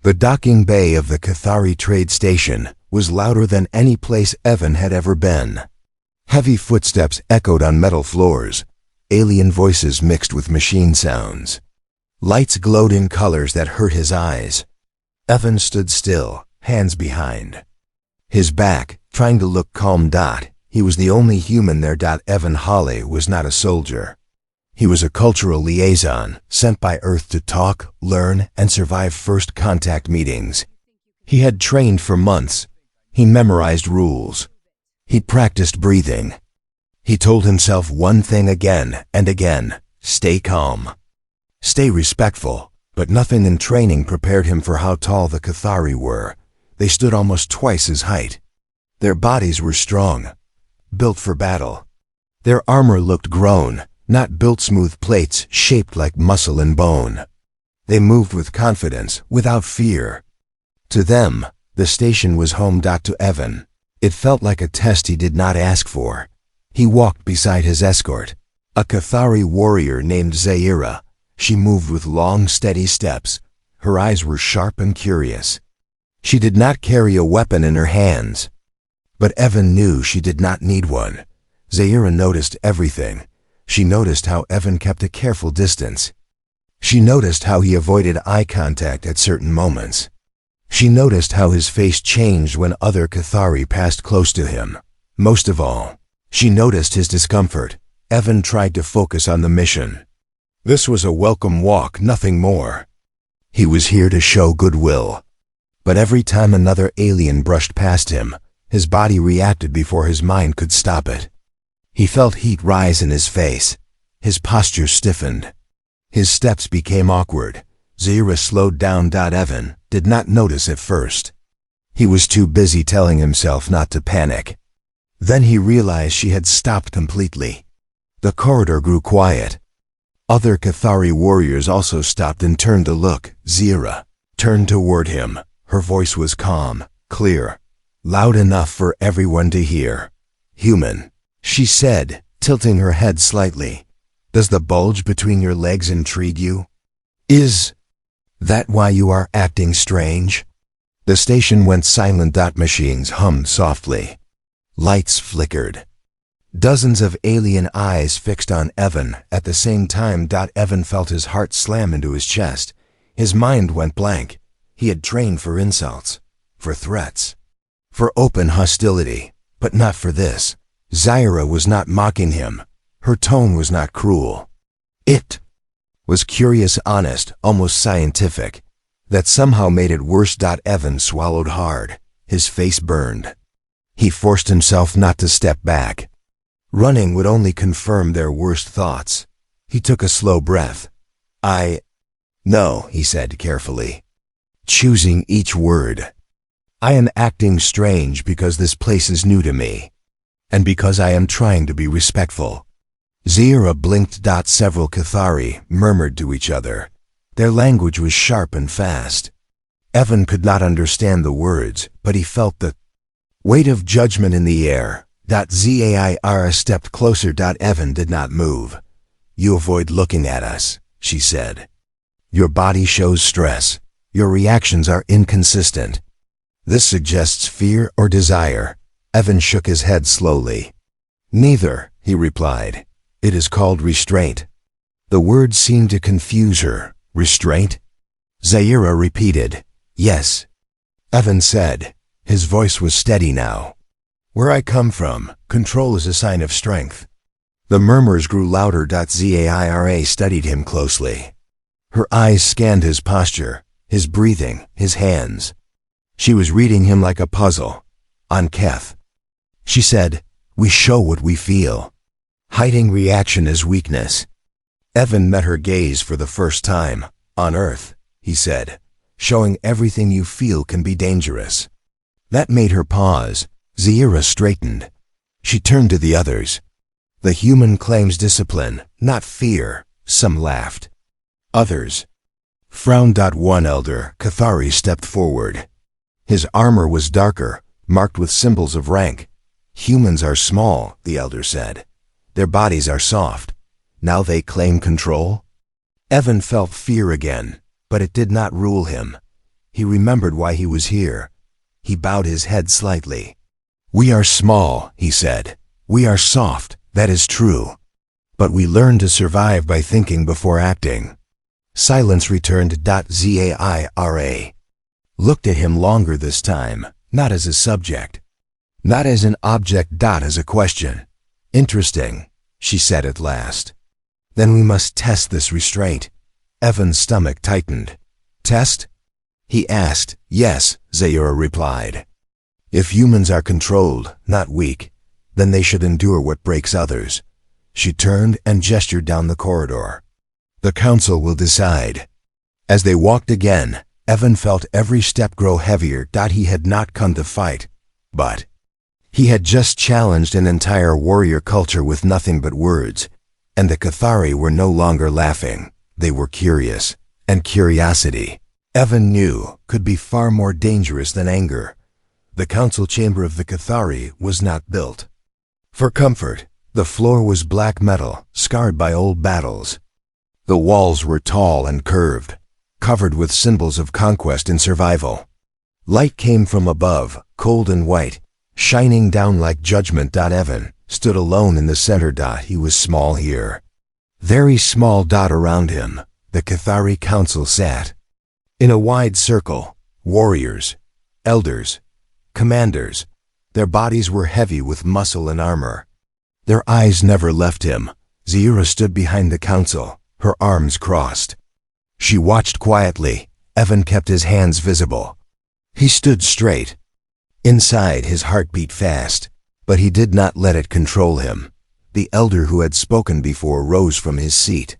The docking bay of the Cathari trade station was louder than any place Evan had ever been. Heavy footsteps echoed on metal floors, alien voices mixed with machine sounds. Lights glowed in colors that hurt his eyes. Evan stood still, hands behind. His back, trying to look calm. He was the only human there. Evan Hawley was not a soldier. He was a cultural liaison, sent by Earth to talk, learn, and survive first contact meetings. He had trained for months. He memorized rules. He practiced breathing. He told himself one thing again and again: stay calm. Stay respectful. But nothing in training prepared him for how tall the Cathari were. They stood almost twice his height. Their bodies were strong, built for battle. Their armor looked grown, not built smooth plates shaped like muscle and bone. They moved with confidence, without fear. To them, the station was home. To Evan, it felt like a test he did not ask for. He walked beside his escort, a Cathari warrior named Zaira. She moved with long, steady steps. Her eyes were sharp and curious. She did not carry a weapon in her hands. But Evan knew she did not need one. Zaira noticed everything. She noticed how Evan kept a careful distance. She noticed how he avoided eye contact at certain moments. She noticed how his face changed when other Cathari passed close to him. Most of all, she noticed his discomfort. Evan tried to focus on the mission. This was a welcome walk, nothing more. He was here to show goodwill. But every time another alien brushed past him, his body reacted before his mind could stop it. He felt heat rise in his face. His posture stiffened. His steps became awkward. Zaira slowed down. Evan did not notice at first. He was too busy telling himself not to panic. Then he realized she had stopped completely. The corridor grew quiet. Other Cathari warriors also stopped and turned to look. Zaira turned toward him. Her voice was calm, clear, loud enough for everyone to hear. "Human," she said, tilting her head slightly. "Does the bulge between your legs intrigue you? Is that why you are acting strange?" The station went silent. Machines hummed softly. Lights flickered. Dozens of alien eyes fixed on Evan at the same time. Evan felt his heart slam into his chest. His mind went blank. He had trained for insults, for threats, for open hostility, but not for this. Zaira was not mocking him. Her tone was not cruel. It was curious, honest, almost scientific. That somehow made it worse. Evan swallowed hard. His face burned. He forced himself not to step back. Running would only confirm their worst thoughts. He took a slow breath. "No," he said carefully, choosing each word. "I am acting strange because this place is new to me, and because I am trying to be respectful." Zaira blinked. Several Cathari murmured to each other. Their language was sharp and fast. Evan could not understand the words, but he felt the weight of judgment in the air. Zaira stepped closer. Evan did not move. "You avoid looking at us," she said. "Your body shows stress. Your reactions are inconsistent. This suggests fear or desire." Evan shook his head slowly. "Neither," he replied. "It is called restraint." The word seemed to confuse her. "Restraint?" Zaira repeated. "Yes," Evan said. His voice was steady now. "Where I come from, control is a sign of strength." The murmurs grew louder. Zaira studied him closely. Her eyes scanned his posture, his breathing, his hands. She was reading him like a puzzle. "On Keth," she said, "we show what we feel. Hiding reaction is weakness." Evan met her gaze for the first time. "On Earth," he said, "showing everything you feel can be dangerous." That made her pause. Zaira straightened. She turned to the others. "The human claims discipline, not fear." Some laughed. Others frowned. One elder Cathari stepped forward. His armor was darker, marked with symbols of rank. "Humans are small," the elder said. "Their bodies are soft. Now they claim control?" Evan felt fear again, but it did not rule him. He remembered why he was here. He bowed his head slightly. "We are small," he said. "We are soft, that is true. But we learn to survive by thinking before acting." Silence returned. Zaira looked at him longer this time, not as a subject, not as an object, as a question. "Interesting," she said at last. "Then we must test this restraint." Evan's stomach tightened. "Test?" he asked. "Yes," Zaira replied. "If humans are controlled, not weak, then they should endure what breaks others." She turned and gestured down the corridor. "The council will decide." As they walked again, Evan felt every step grow heavier. He had not come to fight, but he had just challenged an entire warrior culture with nothing but words, and the Cathari were no longer laughing. They were curious, and curiosity, Evan knew, could be far more dangerous than anger. The council chamber of the Cathari was not built for comfort. The floor was black metal, scarred by old battles. The walls were tall and curved, covered with symbols of conquest and survival. Light came from above, cold and white, shining down like judgment. Evan stood alone in the center. He was small here. Very small. Around him, the Cathari council sat in a wide circle. Warriors, elders, commanders. Their bodies were heavy with muscle and armor. Their eyes never left him. Zaira stood behind the council, her arms crossed. She watched quietly. Evan kept his hands visible. He stood straight. Inside, his heart beat fast, but he did not let it control him. The elder who had spoken before rose from his seat.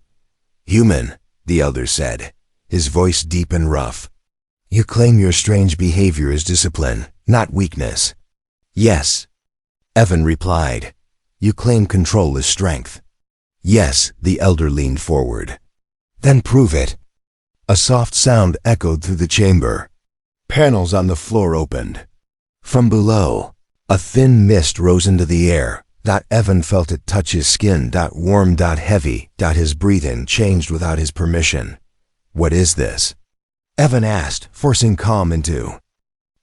"Human," the elder said, his voice deep and rough. "You claim your strange behavior is discipline, not weakness." "Yes," Evan replied. "You claim control is strength." "Yes," the elder leaned forward. "Then prove it." A soft sound echoed through the chamber. Panels on the floor opened. From below, a thin mist rose into the air. Evan felt it touch his skin. Warm. Heavy. His breathing changed without his permission. "What is this?" Evan asked, forcing calm into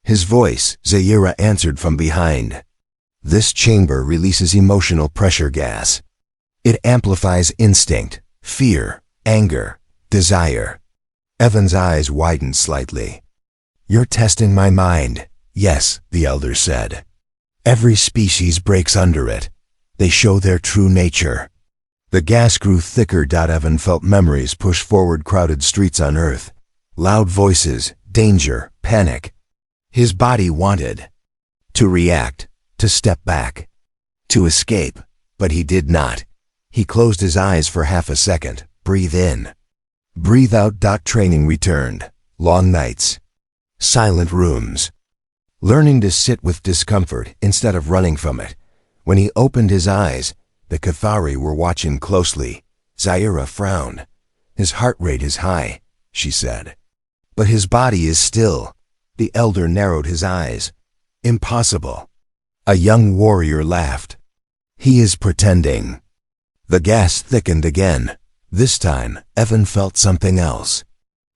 his voice. Zaira answered from behind. "This chamber releases emotional pressure gas. It amplifies instinct, fear, anger, desire." Evan's eyes widened slightly. "You're testing my mind." "Yes," the elder said. "Every species breaks under it. They show their true nature." The gas grew thicker. Evan felt memories push forward crowded streets on Earth. Loud voices, danger, panic. His body wanted to react, to step back, to escape, but he did not. He closed his eyes for half a second. Breathe in. Breathe out. Training returned. Long nights. Silent rooms. Learning to sit with discomfort instead of running from it. When he opened his eyes, the Cathari were watching closely. Zaira frowned. "His heart rate is high," she said. "But his body is still." The elder narrowed his eyes. "Impossible." A young warrior laughed. "He is pretending." The gas thickened again. This time, Evan felt something else.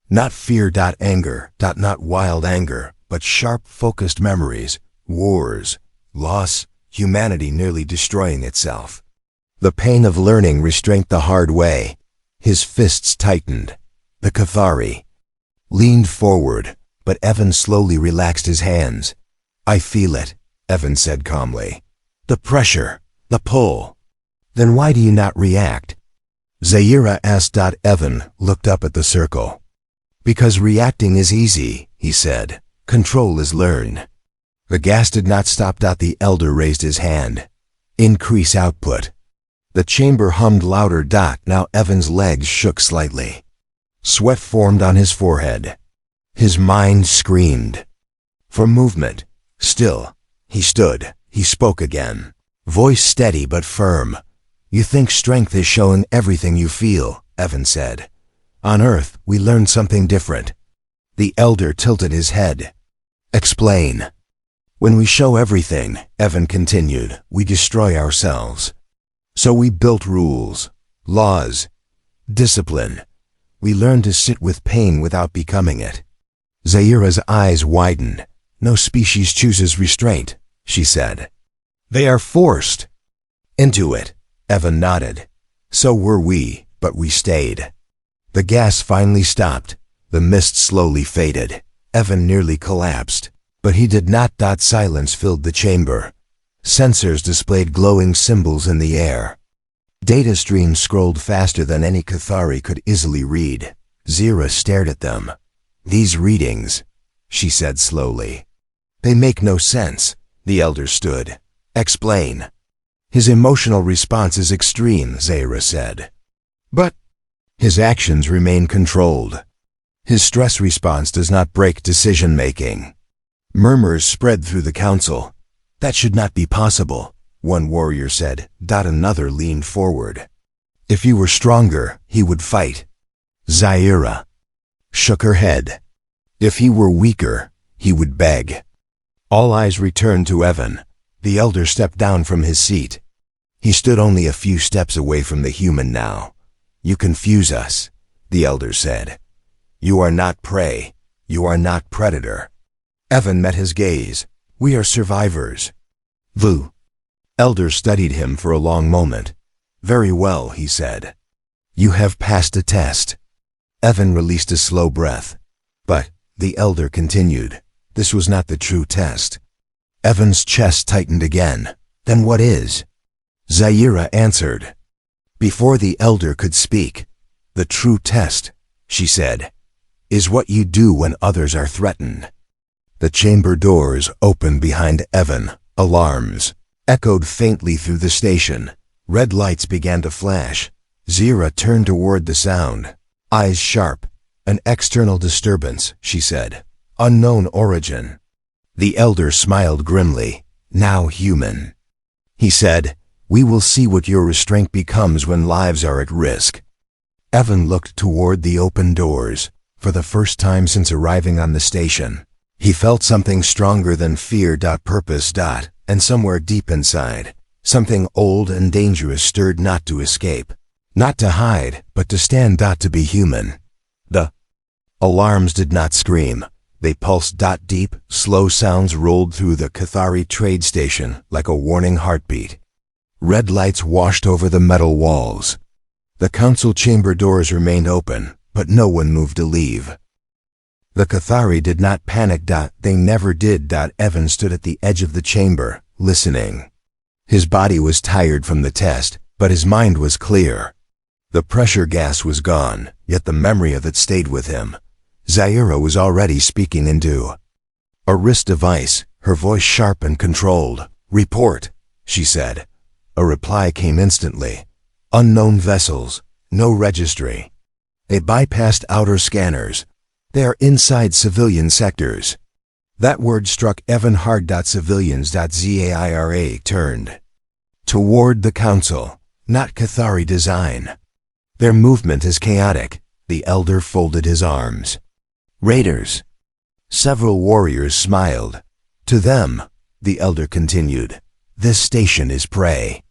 Not fear. Anger. Not wild anger, but sharp, focused memories. Wars, loss, humanity nearly destroying itself. The pain of learning restraint the hard way. His fists tightened. The Cathari leaned forward, but Evan slowly relaxed his hands. "I feel it," Evan said calmly. "The pressure, the pull." "Then why do you not react?" Zaira asked. Evan looked up at the circle. "Because reacting is easy," he said. "Control is learned." The gas did not stop. The elder raised his hand. "Increase output." The chamber hummed louder. Now Evan's legs shook slightly. Sweat formed on his forehead. His mind screamed for movement. Still, he stood. He spoke again. Voice steady but firm. "You think strength is showing everything you feel," Evan said. "On Earth, we learned something different." The elder tilted his head. "Explain." "When we show everything," Evan continued, "we destroy ourselves. So we built rules, laws, discipline. We learned to sit with pain without becoming it." Zaira's eyes widened. No species chooses restraint, she said. They are forced into it. Evan nodded. So were we, but we stayed. The gas finally stopped. The mist slowly faded. Evan nearly collapsed, but he did not. Silence filled the chamber. Sensors displayed glowing symbols in the air. Data streams scrolled faster than any Cathari could easily read. Zaira stared at them. These readings, she said slowly. They make no sense. The elder stood. Explain. His emotional response is extreme, Zaira said. But his actions remain controlled. His stress response does not break decision-making. Murmurs spread through the council. That should not be possible, one warrior said. Another leaned forward. If he were stronger, he would fight. Zaira shook her head. If he were weaker, he would beg. All eyes returned to Evan. The elder stepped down from his seat. He stood only a few steps away from the human now. You confuse us, the elder said. You are not prey. You are not predator. Evan met his gaze. We are survivors. The elder studied him for a long moment. Very well, he said. You have passed a test. Evan released a slow breath. But, the elder continued, this was not the true test. Evan's chest tightened again. Then what is? Zaira answered. Before the elder could speak, the true test, she said, is what you do when others are threatened. The chamber doors opened behind Evan. Alarms echoed faintly through the station. Red lights began to flash. Zaira turned toward the sound. Eyes sharp. An external disturbance, she said. Unknown origin. The elder smiled grimly. Now human. He said, we will see what your restraint becomes when lives are at risk. Evan looked toward the open doors. For the first time since arriving on the station, he felt something stronger than fear. Purpose. And somewhere deep inside, something old and dangerous stirred not to escape. Not to hide, but to stand. To be human. The alarms did not scream. They pulsed. Deep, slow sounds rolled through the Cathari trade station like a warning heartbeat. Red lights washed over the metal walls. The council chamber doors remained open, but no one moved to leave. The Cathari did not panic. They never did. Evan stood at the edge of the chamber, listening. His body was tired from the test, but his mind was clear. The pressure gas was gone, yet the memory of it stayed with him. Zaira was already speaking into a wrist device, her voice sharp and controlled. Report, she said. A reply came instantly. Unknown vessels, no registry. They bypassed outer scanners. They are inside civilian sectors. That word struck Evan hard. Civilians. Zaira turned toward the council, not Cathari design. Their movement is chaotic. The elder folded his arms. Raiders. Several warriors smiled. To them, the elder continued, this station is prey.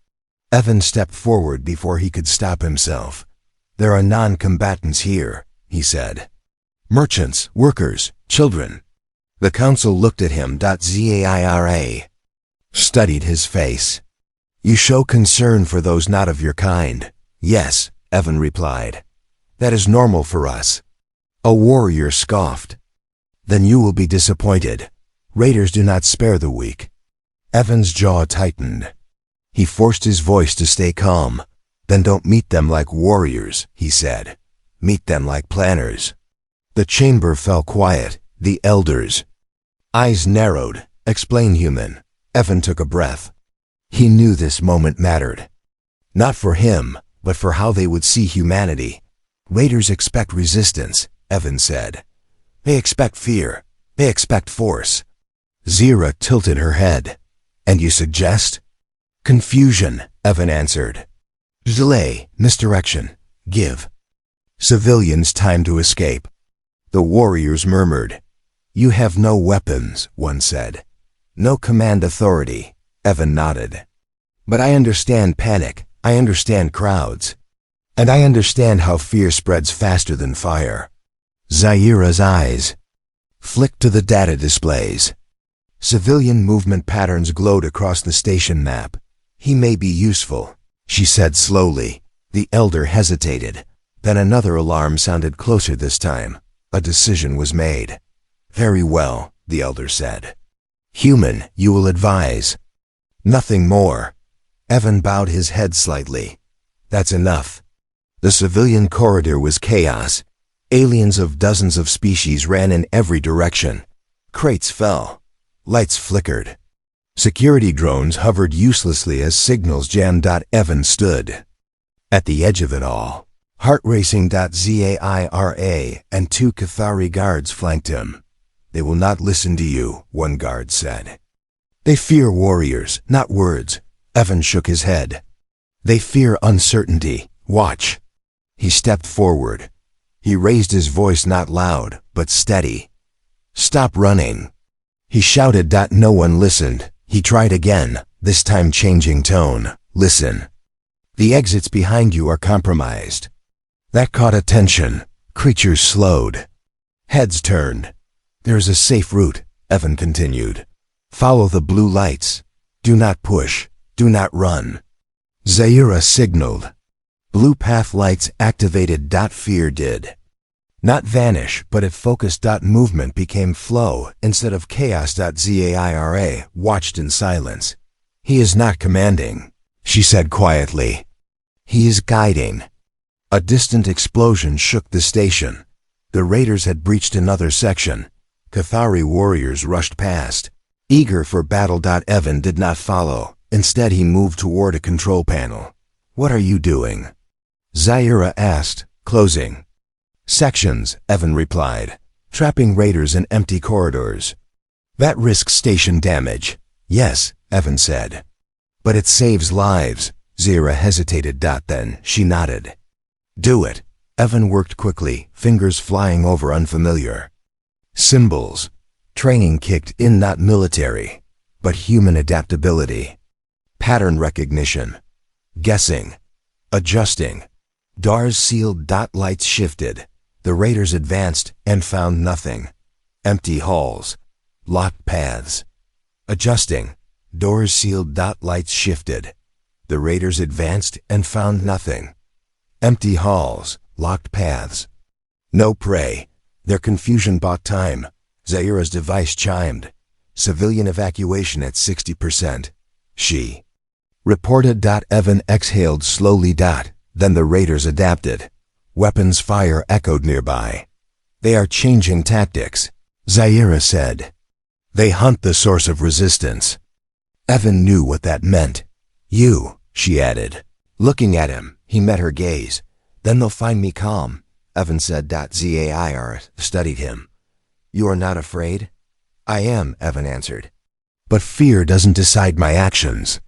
Evan stepped forward before he could stop himself. There are non-combatants here, he said. Merchants, workers, children. The council looked at him. Zaira studied his face. You show concern for those not of your kind. Yes, Evan replied. That is normal for us. A warrior scoffed. Then you will be disappointed. Raiders do not spare the weak. Evan's jaw tightened. He forced his voice to stay calm. Then don't meet them like warriors, he said. Meet them like planners. The chamber fell quiet. The elders' eyes narrowed. Explain, human. Evan took a breath. He knew this moment mattered. Not for him, but for how they would see humanity. Raiders expect resistance, Evan said. They expect fear. They expect force. Zaira tilted her head. And you suggest? Confusion, Evan answered. Delay, misdirection, give civilians time to escape. The warriors murmured. You have no weapons, one said. No command authority, Evan nodded. But I understand panic, I understand crowds. And I understand how fear spreads faster than fire. Zaira's eyes Flick to the data displays. Civilian movement patterns glowed across the station map. He may be useful, she said slowly. The elder hesitated. Then another alarm sounded closer this time. A decision was made. Very well, the elder said. Human, you will advise. Nothing more. Evan bowed his head slightly. That's enough. The civilian corridor was chaos. Aliens of dozens of species ran in every direction. Crates fell. Lights flickered. Security drones hovered uselessly as signals jammed. Evan stood at the edge of it all. Heart-racing. Zaira and 2 Cathari guards flanked him. They will not listen to you, one guard said. They fear warriors, not words. Evan shook his head. They fear uncertainty. Watch. He stepped forward. He raised his voice, not loud, but steady. Stop running. He shouted. No one listened. He tried again, this time changing tone. Listen. The exits behind you are compromised. That caught attention. Creatures slowed. Heads turned. There's a safe route, Evan continued. Follow the blue lights. Do not push. Do not run. Zaira signaled. Blue path lights activated. Fear did not vanish, but it focused. Movement became flow instead of chaos. Zaira watched in silence. He is not commanding, she said quietly. He is guiding. A distant explosion shook the station. The raiders had breached another section. Cathari warriors rushed past, eager for battle. Evan did not follow. Instead, he moved toward a control panel. What are you doing? Zaira asked, closing sections, Evan replied, trapping raiders in empty corridors. That risks station damage. Yes, Evan said. But it saves lives. Zaira hesitated. Then she nodded. Do it. Evan worked quickly, fingers flying over unfamiliar symbols. Training kicked in, not military, but human adaptability. Pattern recognition. Guessing. Adjusting. Doors sealed. Lights shifted. The raiders advanced and found nothing. Empty halls. Locked paths. Adjusting. Doors sealed. Lights shifted. The raiders advanced and found nothing. Empty halls. Locked paths. No prey. Their confusion bought time. Zaira's device chimed. Civilian evacuation at 60%. She reported. Evan exhaled slowly. Then the raiders adapted. Weapons fire echoed nearby. They are changing tactics, Zaira said. They hunt the source of resistance. Evan knew what that meant. You, she added. Looking at him, he met her gaze. Then they'll find me calm, Evan said. Zaira studied him. You are not afraid? I am, Evan answered. But fear doesn't decide my actions.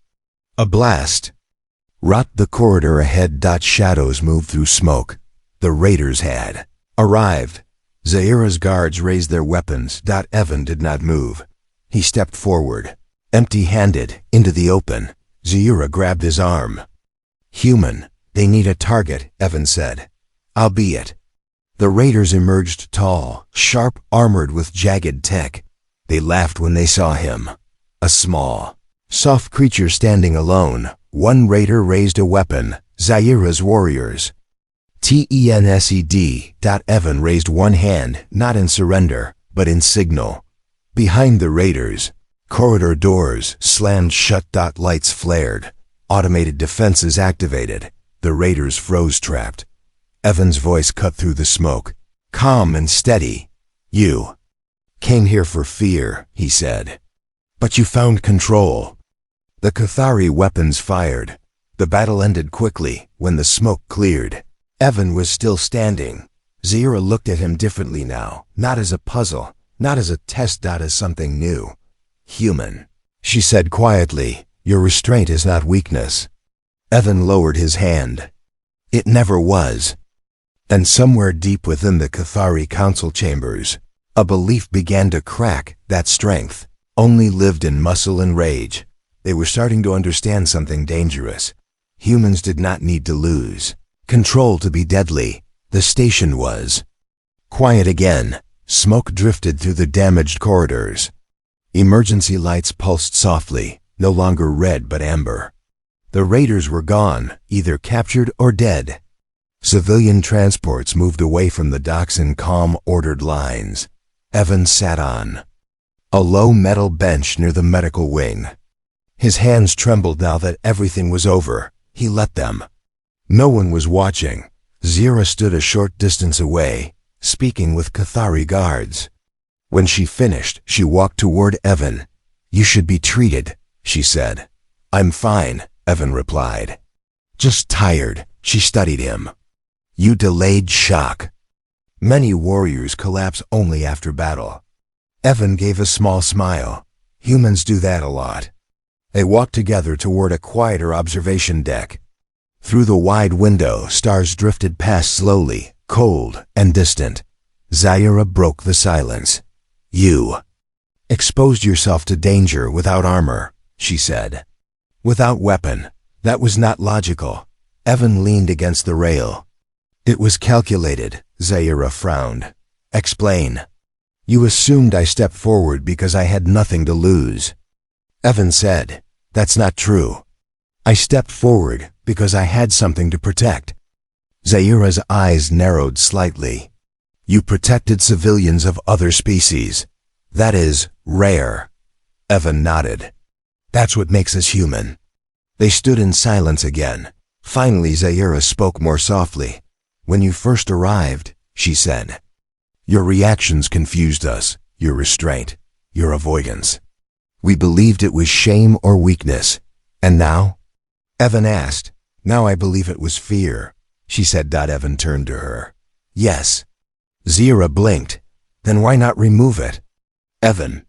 A blast rocked the corridor ahead. Shadows moved through smoke. The raiders had arrived. Zaira's guards raised their weapons. Evan did not move. He stepped forward, empty-handed, into the open. Zaira grabbed his arm. Human, they need a target, Evan said. I'll be it. The raiders emerged tall, sharp, armored with jagged tech. They laughed when they saw him. A small, soft creature standing alone. One raider raised a weapon. Zaira's warriors. TENSED. Evan raised one hand, not in surrender, but in signal. Behind the raiders, corridor doors slammed shut. Lights flared. Automated defenses activated. The raiders froze trapped. Evan's voice cut through the smoke. Calm and steady. You came here for fear, he said. But you found control. The Cathari weapons fired. The battle ended quickly when the smoke cleared. Evan was still standing. Zaira looked at him differently now, not as a puzzle, not as a test. As something new. Human, she said quietly. Your restraint is not weakness. Evan lowered his hand. It never was. Then somewhere deep within the Cathari council chambers, a belief began to crack. That strength only lived in muscle and rage. They were starting to understand something dangerous. Humans did not need to lose control to be deadly. The station was quiet again. Smoke drifted through the damaged corridors. Emergency lights pulsed softly, no longer red but amber. The raiders were gone, either captured or dead. Civilian transports moved away from the docks in calm, ordered lines. Evan sat on a low metal bench near the medical wing. His hands trembled now that everything was over. He let them. No one was watching. Zira stood a short distance away, speaking with Cathari guards. When she finished, she walked toward Evan. "You should be treated," she said. "I'm fine," Evan replied. "Just tired." She studied him. "You delayed shock." Many warriors collapse only after battle. Evan gave a small smile. Humans do that a lot. They walked together toward a quieter observation deck. Through the wide window, stars drifted past slowly, cold and distant. Zaira broke the silence. "You exposed yourself to danger without armor," she said. "Without weapon." That was not logical. Evan leaned against the rail. "It was calculated," Zaira frowned. "Explain." "You assumed I stepped forward because I had nothing to lose." Evan said, "That's not true. I stepped forward because I had something to protect." Zaira's eyes narrowed slightly. "You protected civilians of other species. That is rare." Evan nodded. "That's what makes us human." They stood in silence again. Finally, Zaira spoke more softly. "When you first arrived," she said, "your reactions confused us, your restraint, your avoidance. We believed it was shame or weakness. And now?" Evan asked. "Now I believe it was fear," she said. Evan turned to her. "Yes." Zira blinked. "Then why not remove it?" Evan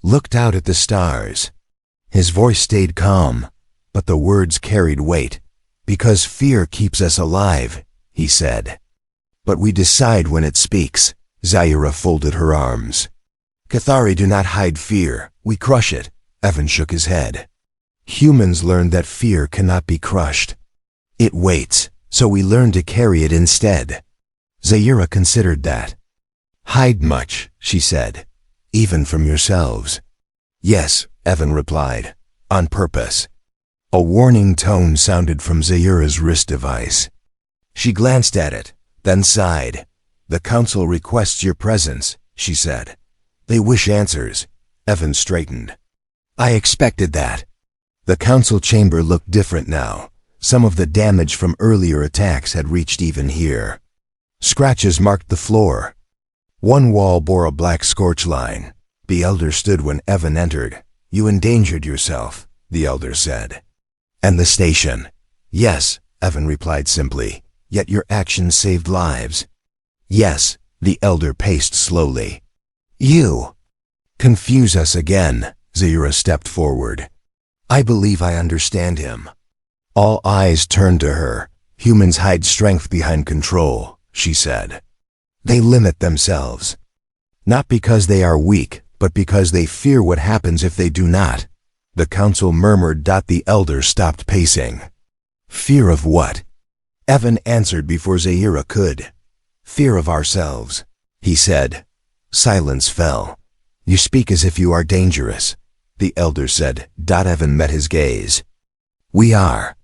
looked out at the stars. His voice stayed calm, but the words carried weight. "Because fear keeps us alive," he said. "But we decide when it speaks." Zaira folded her arms. "Cathari do not hide fear. We crush it." Evan shook his head. "Humans learned that fear cannot be crushed. It waits, so we learn to carry it instead." Zaira considered that. "Hide much," she said, "even from yourselves." "Yes," Evan replied, "on purpose." A warning tone sounded from Zaira's wrist device. She glanced at it, then sighed. "The council requests your presence," she said. "They wish answers." Evan straightened. "I expected that." The council chamber looked different now. Some of the damage from earlier attacks had reached even here. Scratches marked the floor. One wall bore a black scorch line. The elder stood when Evan entered. "You endangered yourself," the elder said. "And the station." "Yes," Evan replied simply, "yet your actions saved lives." "Yes," the elder paced slowly. "You confuse us again." Zaira stepped forward. "I believe I understand him." All eyes turned to her. "Humans hide strength behind control," she said. "They limit themselves. Not because they are weak, but because they fear what happens if they do not." The council murmured. The elder stopped pacing. "Fear of what?" Evan answered before Zaira could. "Fear of ourselves," he said. Silence fell. "You speak as if you are dangerous," the elder said. Evan met his gaze. "We are."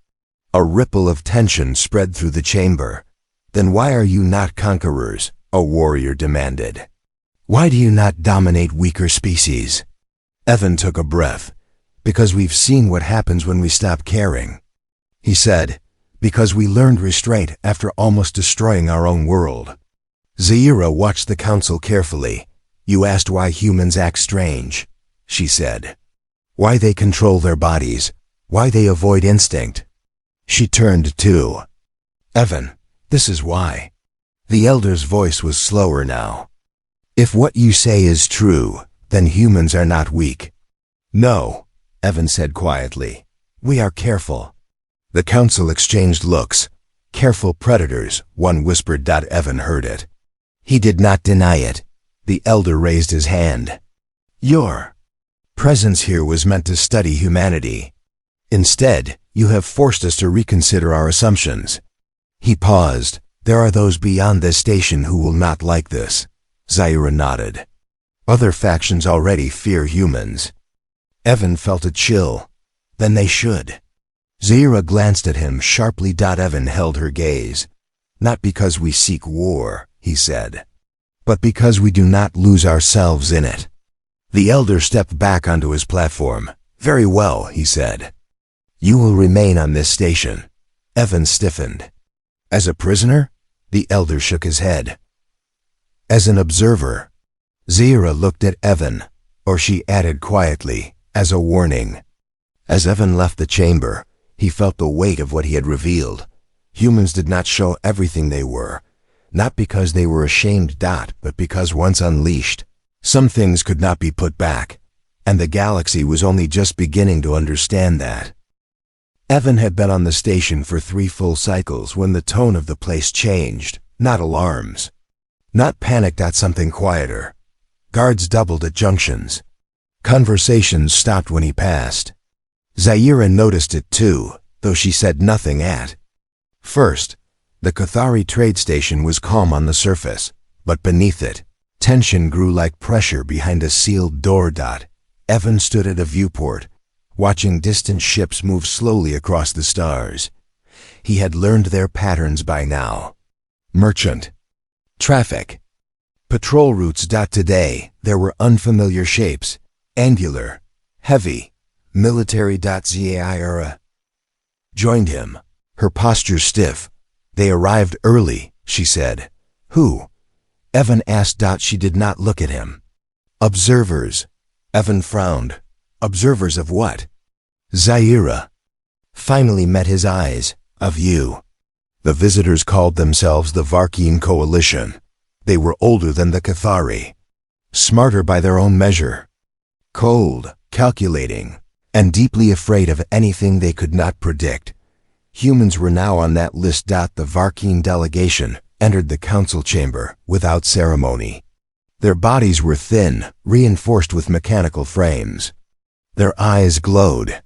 A ripple of tension spread through the chamber. "Then why are you not conquerors?" a warrior demanded. "Why do you not dominate weaker species?" Evan took a breath. "Because we've seen what happens when we stop caring," he said. "Because we learned restraint after almost destroying our own world." Zaira watched the council carefully. "You asked why humans act strange," she said. "Why they control their bodies, why they avoid instinct." She turned to Evan. "This is why." The elder's voice was slower now. "If what you say is true, then humans are not weak." "No," Evan said quietly. "We are careful." The council exchanged looks. "Careful predators," one whispered. Evan heard it. He did not deny it. The elder raised his hand. "Your presence here was meant to study humanity. Instead, you have forced us to reconsider our assumptions." He paused. "There are those beyond this station who will not like this." Zaira nodded. Other factions already fear humans. Evan felt a chill. Then they should. Zaira glanced at him sharply. Evan held her gaze. Not because we seek war, he said, but because we do not lose ourselves in it. The elder stepped back onto his platform. Very well, he said. You will remain on this station. Evan stiffened. As a prisoner? The elder shook his head. As an observer. Zaira looked at Evan, or she added quietly, as a warning. As Evan left the chamber, he felt the weight of what he had revealed. Humans did not show everything they were, not because they were ashamed, but because once unleashed, some things could not be put back, and the galaxy was only just beginning to understand that. Evan had been on the station for 3 full cycles when the tone of the place changed, not alarms. Not panic. Something quieter. Guards doubled at junctions. Conversations stopped when he passed. Zaira noticed it too, though she said nothing at first. The Cathari trade station was calm on the surface, but beneath it, tension grew like pressure behind a sealed door. Evan stood at a viewport, watching distant ships move slowly across the stars. He had learned their patterns by now. Merchant. Traffic. Patrol routes. Today, there were unfamiliar shapes. Angular. Heavy. Military. Zaira joined him, her posture stiff. They arrived early, she said. Who? Evan asked. She did not look at him. Observers. Evan frowned. Observers of what? Zaira finally met his eyes. Of you. The visitors called themselves the Varkeen Coalition. They were older than the Cathari, smarter by their own measure, cold, calculating, and deeply afraid of anything they could not predict. Humans were now on that list. The Varkeen delegation entered the council chamber without ceremony. Their bodies were thin, reinforced with mechanical frames. Their eyes glowed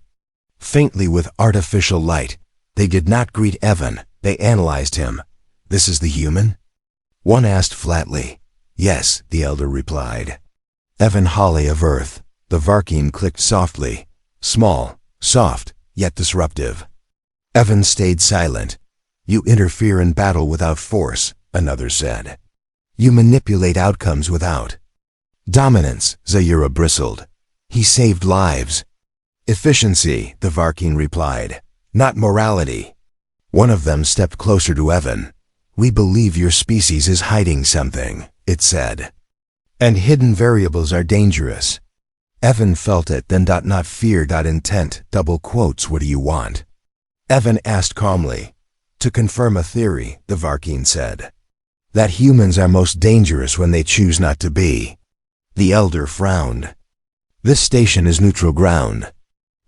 faintly with artificial light. They did not greet Evan. They analyzed him. This is the human? One asked flatly. Yes, the elder replied. Evan Holly of Earth. The Varkeen clicked softly. Small, soft, yet disruptive. Evan stayed silent. You interfere in battle without force, another said. You manipulate outcomes without dominance, Zaira bristled. He saved lives. Efficiency, the Varkeen replied, not morality. One of them stepped closer to Evan. We believe your species is hiding something, it said. And hidden variables are dangerous. Evan felt it, then not fear. Intent, double quotes. What do you want? Evan asked calmly. To confirm a theory, the Varkeen said. That humans are most dangerous when they choose not to be. The elder frowned. This station is neutral ground.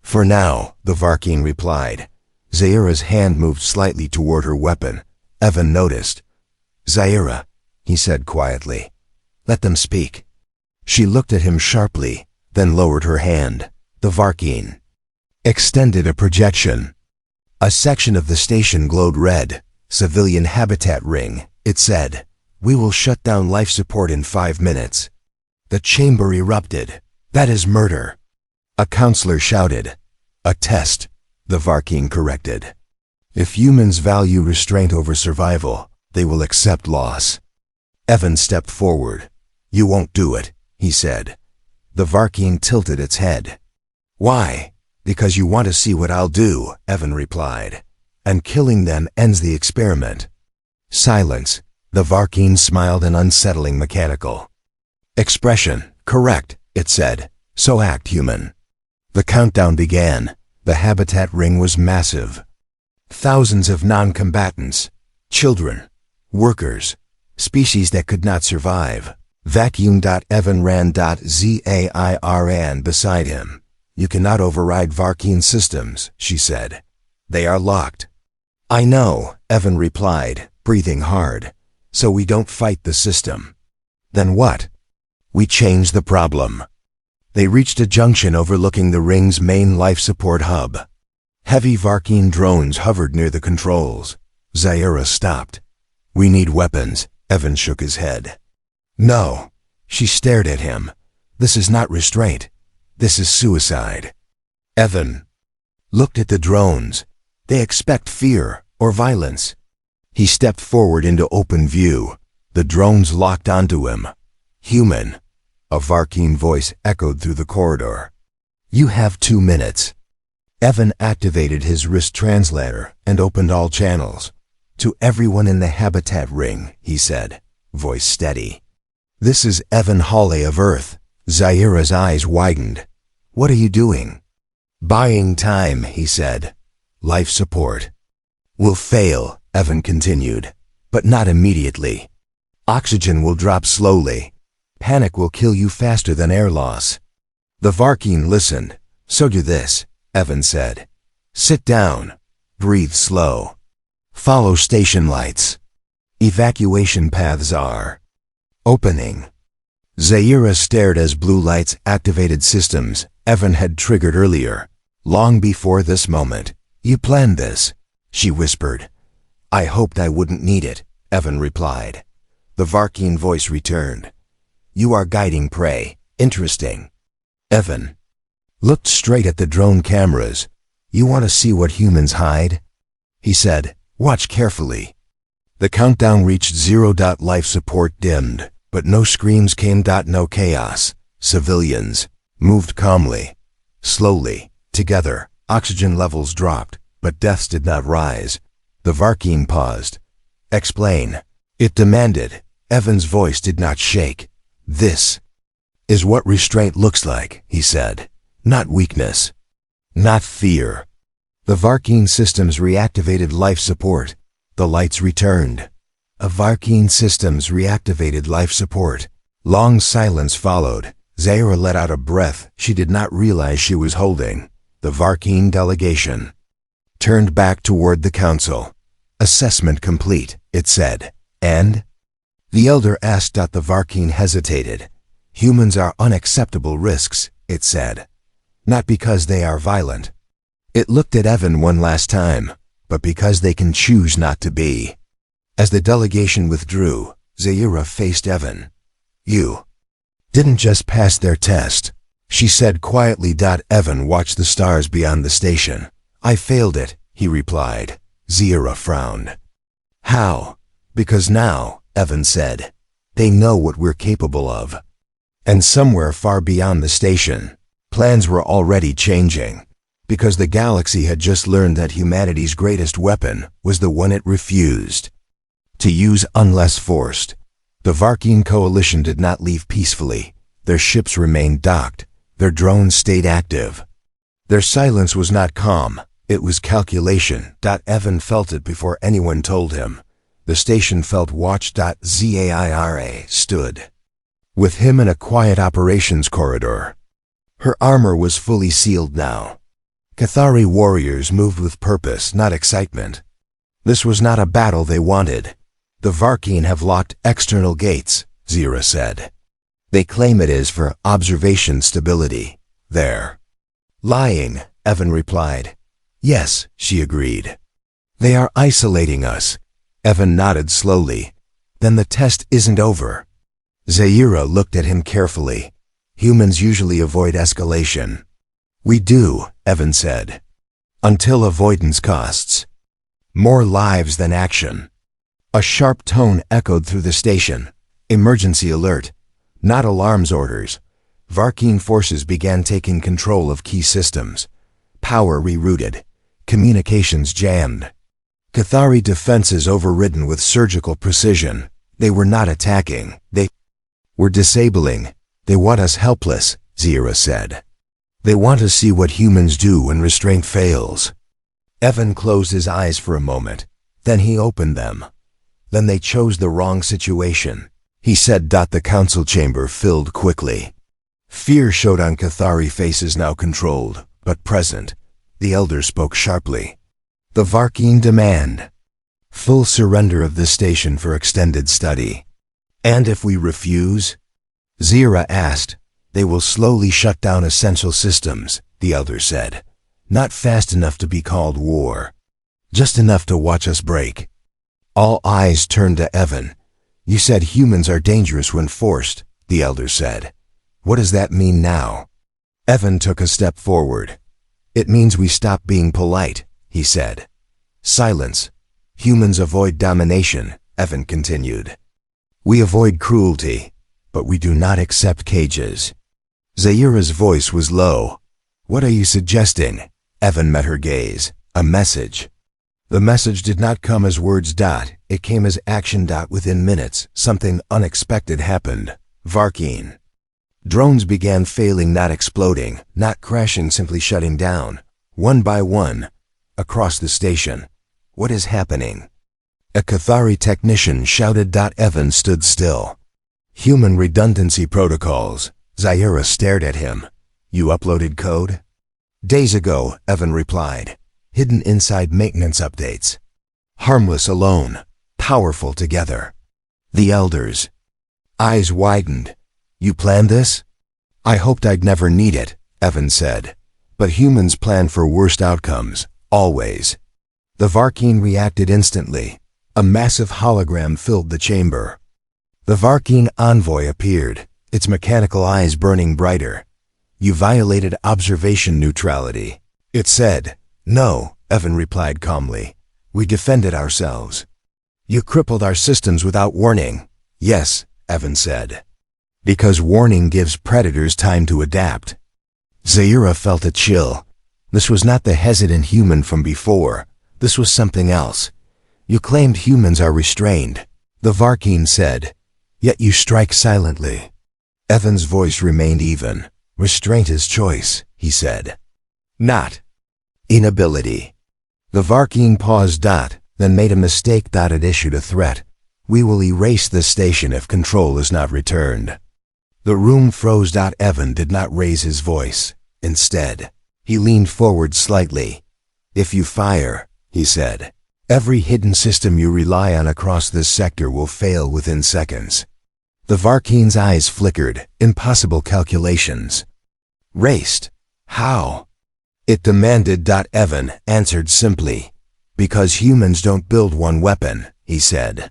For now, the Varkeen replied. Zaira's hand moved slightly toward her weapon. Evan noticed. Zaira, he said quietly. Let them speak. She looked at him sharply, then lowered her hand. The Varkeen extended a projection. A section of the station glowed red. Civilian habitat ring, it said. We will shut down life support in 5 minutes. The chamber erupted. That is murder. A counselor shouted. A test, the Varkeen corrected. If humans value restraint over survival, they will accept loss. Evan stepped forward. You won't do it, he said. The Varkeen tilted its head. Why? Because you want to see what I'll do, Evan replied. And killing them ends the experiment. Silence. The Varkeen smiled an unsettling mechanical expression. Correct, it said. So act human. The countdown began. The habitat ring was massive. Thousands of non-combatants, children, workers, species that could not survive. Vacuum. Evan ran. Zaira beside him. You cannot override Varkeen systems, she said. They are locked. I know, Evan replied, breathing hard. So we don't fight the system. Then what? We change the problem. They reached a junction overlooking the ring's main life support hub. Heavy Varkeen drones hovered near the controls. Zaira stopped. We need weapons. Evan shook his head. No. She stared at him. This is not restraint. This is suicide. Evan looked at the drones. They expect fear or violence. He stepped forward into open view. The drones locked onto him. Human. A Varkeen voice echoed through the corridor. You have 2 minutes. Evan activated his wrist translator and opened all channels. To everyone in the habitat ring, he said, voice steady. This is Evan Hawley of Earth. Zaira's eyes widened. What are you doing? Buying time, he said. Life support. Will fail, Evan continued, but not immediately. Oxygen will drop slowly. Panic will kill you faster than air loss. The Varkeen listened. So do this, Evan said. Sit down. Breathe slow. Follow station lights. Evacuation paths are opening. Zaira stared as blue lights activated systems Evan had triggered earlier, long before this moment. You planned this, she whispered. I hoped I wouldn't need it, Evan replied. The Varkeen voice returned. You are guiding prey. Interesting. Evan looked straight at the drone cameras. You want to see what humans hide? He said, watch carefully. The countdown reached 0. Life support dimmed, but no screams came. No chaos. Civilians moved calmly. Slowly, together, oxygen levels dropped, but deaths did not rise. The Varkeen paused. Explain. It demanded. Evan's voice did not shake. This is what restraint looks like, he said. Not weakness. Not fear. The Varkeen systems reactivated life support. The lights returned. A Varkeen systems reactivated life support. Long silence followed. Zaira let out a breath she did not realize she was holding. The Varkeen delegation turned back toward the council. Assessment complete, it said. And? The elder asked. The Varkeen hesitated. Humans are unacceptable risks, it said. Not because they are violent. It looked at Evan one last time, but because they can choose not to be. As the delegation withdrew, Zaira faced Evan. You didn't just pass their test, she said quietly. Evan watched the stars beyond the station. I failed it, he replied. Zaira frowned. How? Because now, Evan said, they know what we're capable of. And somewhere far beyond the station, plans were already changing, because the galaxy had just learned that humanity's greatest weapon was the one it refused to use unless forced. The Varkeen coalition did not leave peacefully. Their ships remained docked. Their drones stayed active. Their silence was not calm. It was calculation. Evan felt it before anyone told him. The station felt watched. Zaira stood with him in a quiet operations corridor. Her armor was fully sealed now. Cathari warriors moved with purpose, not excitement. This was not a battle they wanted. The Varkeen have locked external gates, Zaira said. They claim it is for observation stability. They're lying, Evan replied. Yes, she agreed. They are isolating us. Evan nodded slowly. Then the test isn't over. Zaira looked at him carefully. Humans usually avoid escalation. We do, Evan said. Until avoidance costs more lives than action. A sharp tone echoed through the station. Emergency alert. Not alarms orders. Varkeen forces began taking control of key systems. Power rerouted. Communications jammed. Cathari defenses overridden with surgical precision. They were not attacking. They were disabling. They want us helpless, Zaira said. They want to see what humans do when restraint fails. Evan closed his eyes for a moment. Then he opened them. Then they chose the wrong situation, he said. The council chamber filled quickly. Fear showed on Cathari faces now controlled, but present. The elder spoke sharply. The Varkeen demand full surrender of this station for extended study. And if we refuse? Zaira asked. They will slowly shut down essential systems, the elder said. Not fast enough to be called war. Just enough to watch us break. All eyes turned to Evan. You said humans are dangerous when forced, the elder said. What does that mean now? Evan took a step forward. It means we stop being polite, he said. Silence. Humans avoid domination, Evan continued. We avoid cruelty, but we do not accept cages. Zaira's voice was low. What are you suggesting? Evan met her gaze. A message. The message did not come as words. It came as action. Within minutes, something unexpected happened. Varkeen. Drones began failing, not exploding, not crashing, simply shutting down, one by one, across the station. What is happening? A Cathari technician shouted. Evan stood still. Human redundancy protocols. Zaira stared at him. You uploaded code? Days ago, Evan replied. Hidden inside maintenance updates. Harmless alone, powerful together. The elders' eyes widened. You planned this? I hoped I'd never need it, Evan said. But humans plan for worst outcomes, always. The Varkeen reacted instantly. A massive hologram filled the chamber. The Varkeen envoy appeared, its mechanical eyes burning brighter. You violated observation neutrality. It said. No, Evan replied calmly. We defended ourselves. You crippled our systems without warning. Yes, Evan said. Because warning gives predators time to adapt. Zaira felt a chill. This was not the hesitant human from before. This was something else. You claimed humans are restrained, the Varkeen said. Yet you strike silently. Evan's voice remained even. Restraint is choice, he said. Not inability. The Varkeen paused. Then made a mistake. It issued a threat. We will erase the station if control is not returned. The room froze. Evan did not raise his voice. Instead, he leaned forward slightly. If you fire, he said, every hidden system you rely on across this sector will fail within seconds. The Varkeen's eyes flickered. Impossible calculations. Raced. How? It demanded. Evan answered simply. Because humans don't build one weapon, he said.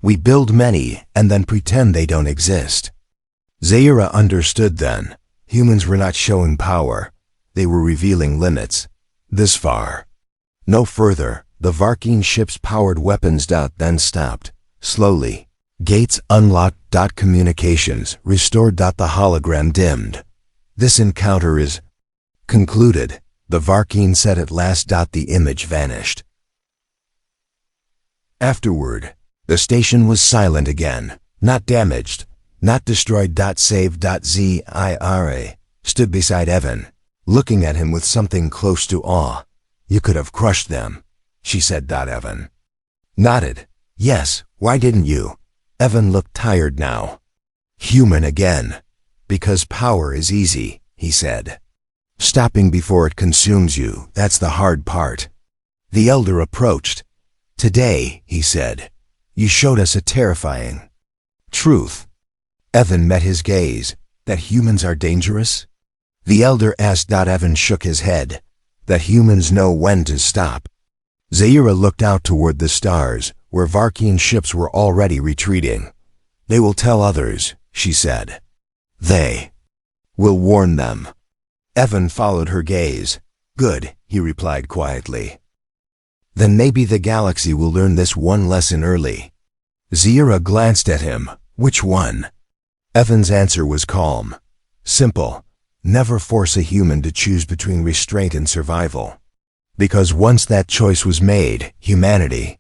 We build many and then pretend they don't exist. Zaira understood then. Humans were not showing power. They were revealing limits. This far. No further. The Varkeen ship's powered weapons. Then stopped. Slowly. Gates unlocked. Communications restored. The hologram dimmed. This encounter is concluded, the Varkeen said at last. The image vanished. Afterward, the station was silent again, not damaged, not destroyed. Save. Zaira stood beside Evan, looking at him with something close to awe. You could have crushed them, she said. Evan nodded. Yes, why didn't you? Evan looked tired now. Human again. Because power is easy, he said. Stopping before it consumes you, that's the hard part. The elder approached. Today, he said, you showed us a terrifying truth. Evan met his gaze. That humans are dangerous? The elder asked. Evan shook his head. That humans know when to stop. Zaira looked out toward the stars, where Varkeen ships were already retreating. They will tell others, she said. They will warn them. Evan followed her gaze. Good, he replied quietly. Then maybe the galaxy will learn this one lesson early. Zaira glanced at him. Which one? Evan's answer was calm. Simple. Never force a human to choose between restraint and survival. Because once that choice was made, humanity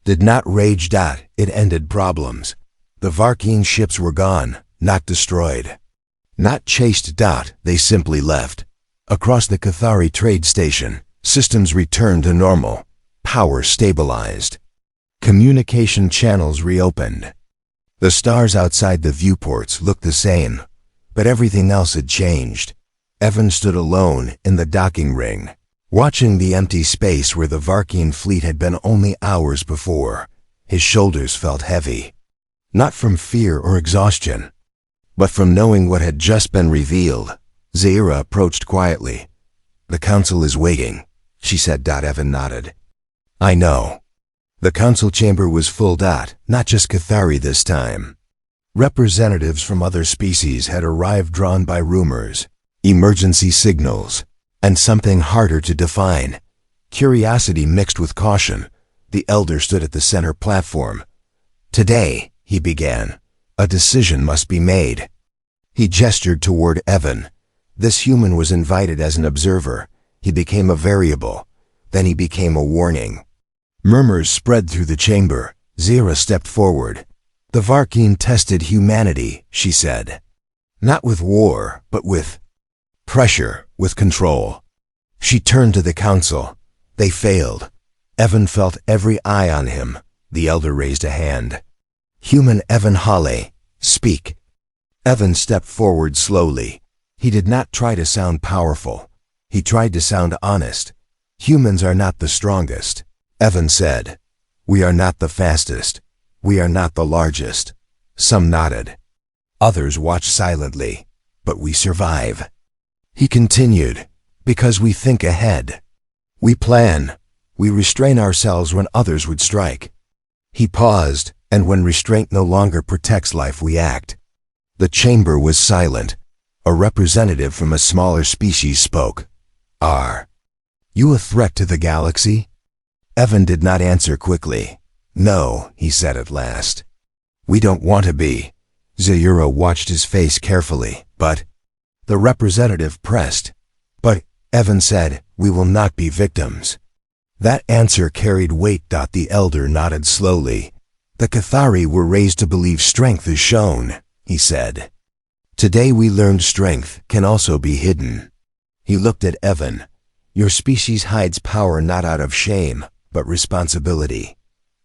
did not rage. It ended problems. The Varkeen ships were gone, not destroyed. Not chased. They simply left. Across the Cathari trade station, systems returned to normal. Power stabilized. Communication channels reopened. The stars outside the viewports looked the same, but everything else had changed. Evan stood alone in the docking ring, watching the empty space where the Varkeen fleet had been only hours before. His shoulders felt heavy. Not from fear or exhaustion, but from knowing what had just been revealed. Zaira approached quietly. The council is waiting, she said. Evan nodded. I know. The council chamber was full. Not just Cathari this time. Representatives from other species had arrived, drawn by rumors, emergency signals, and something harder to define. Curiosity mixed with caution. The elder stood at the center platform. "Today," he began, "a decision must be made." He gestured toward Evan. This human was invited as an observer. He became a variable. Then he became a warning. Murmurs spread through the chamber. Zira stepped forward. "The Varkeen tested humanity," she said. "Not with war, but with pressure, with control." She turned to the council. They failed. Evan felt every eye on him. The elder raised a hand. "Human Evan Hale, speak." Evan stepped forward slowly. He did not try to sound powerful. He tried to sound honest. "Humans are not the strongest," Evan said. "We are not the fastest. We are not the largest." Some nodded. Others watched silently. "But we survive." He continued, "Because we think ahead. We plan. We restrain ourselves when others would strike." He paused, and when restraint no longer protects life, we act. The chamber was silent. A representative from a smaller species spoke. "Are you a threat to the galaxy?" Evan did not answer quickly. "No," he said at last. "We don't want to be." Zaira watched his face carefully. "But..." The representative pressed. "But," Evan said, "we will not be victims." That answer carried weight. The elder nodded slowly. "The Cathari were raised to believe strength is shown," he said. "Today we learned strength can also be hidden." He looked at Evan. "Your species hides power not out of shame, but responsibility."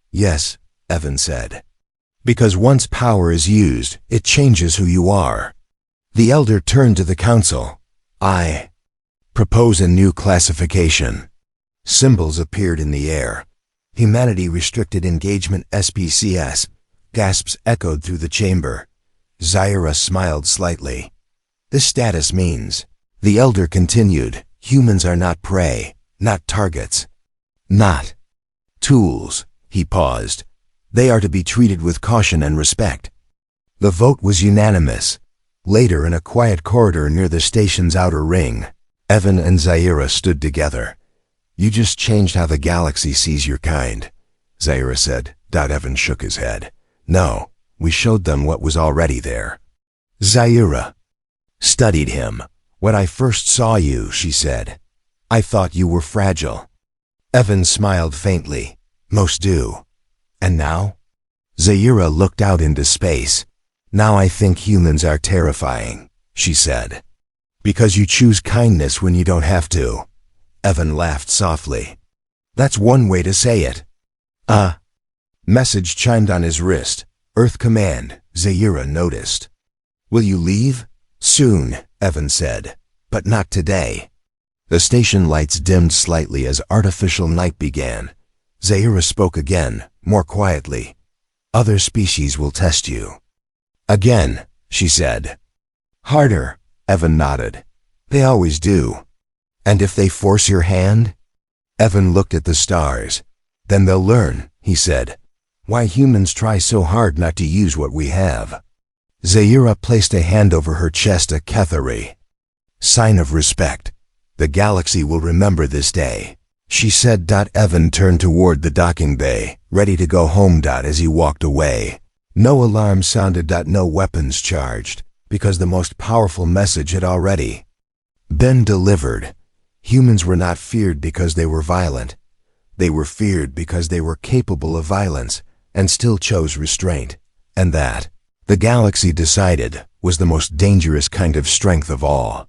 "Yes," Evan said. "Because once power is used, it changes who you are." The elder turned to the council. "I propose a new classification." Symbols appeared in the air. "Humanity Restricted Engagement SPCS." Gasps echoed through the chamber. Zaira smiled slightly. "This status means," the elder continued, "humans are not prey, not targets, not tools." He paused. "They are to be treated with caution and respect." The vote was unanimous. Later, in a quiet corridor near the station's outer ring, Evan and Zaira stood together. "You just changed how the galaxy sees your kind," Zaira said. Evan shook his head. "No, we showed them what was already there." Zaira studied him. "When I first saw you," she said, "I thought you were fragile." Evan smiled faintly. "Most do." "And now?" Zaira looked out into space. "Now I think humans are terrifying," she said. "Because you choose kindness when you don't have to." Evan laughed softly. "That's one way to say it." Message chimed on his wrist. "Earth Command," Zaira noticed. "Will you leave?" "Soon," Evan said. "But not today." The station lights dimmed slightly as artificial night began. Zaira spoke again, more quietly. "Other species will test you." "Again," she said. "Harder," Evan nodded. "They always do." "And if they force your hand?" Evan looked at the stars. "Then they'll learn," he said, "why humans try so hard not to use what we have." Zaira placed a hand over her chest, a Cathari. "Sign of respect. The galaxy will remember this day," she said. Evan turned toward the docking bay, ready to go home. As he walked away, no alarm sounded. No weapons charged, because the most powerful message had already been delivered. Humans were not feared because they were violent. They were feared because they were capable of violence and still chose restraint. And that, the galaxy decided, was the most dangerous kind of strength of all.